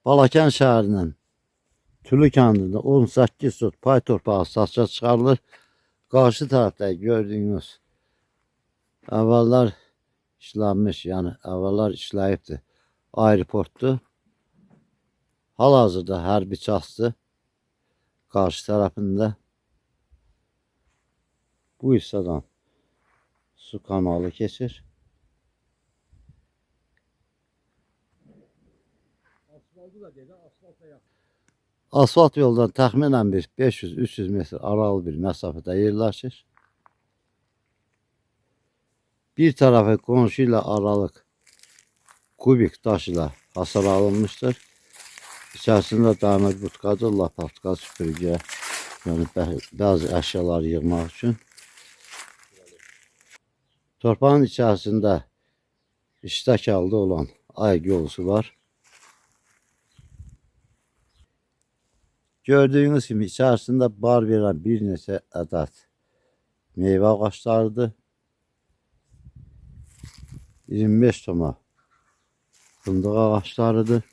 Balakən şəhərinin Tülü kəndində 18 sot pay torpağı satışa çıxarılır. Qarşı tərəfdə gördüyünüz əvvəllər işlənmiş, yəni əvvəllər işləyibdir aeroportdur. Hal-hazırda hərbi çatdır qarşı tərəfində. Bu hissədən su kanalı keçir. Asfalt yoldan təxminən bir 500-300 metr aralı bir məsafədə yerləşir. Bir tərəfi qonşu ilə aralıq kubik daş ilə hasar alınmışdır. İçərisində dəmir butqadır, lapatka, süpürgə, yəni bəzi əşyaları yığmaq üçün. Torpağın içərisində işlək halda olan ayıq yolusu var. Gördüyünüz kimi içərisində bar verən bir neçə ədəd meyvə ağaçlarıdır. 25 toma fındıq ağaçlarıdır.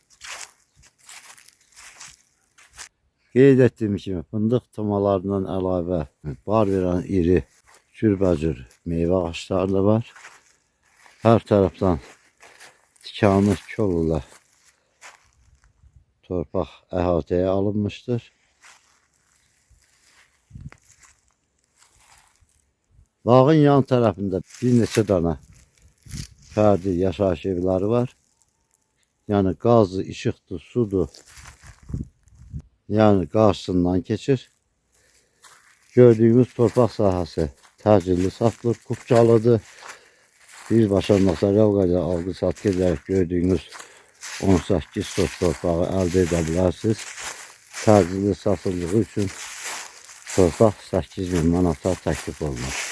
Qeyd etdiyim kimi fındıq tomalarından əlavə bar verən iri cürbəcür meyvə ağaçları da var. Hər tərəfdən tikanlı kol ilə torpaq əhatəyə alınmışdır. Bağın yan tərəfində bir neçə dənə fərdi yaşayış evləri var. Yəni qazdır, işıqdır, sudur. Yəni qarşısından keçir. Gördüyümüz torpaq sahəsi təcilli satılır, kupçalıdır. Birbaşa notarial qaydada alqı-satqı edərək gördüyünüz 18 sot torpağı əldə edə bilərsiniz. Təcilli satıldığı üçün torpaq 8000 manata təklif olunur.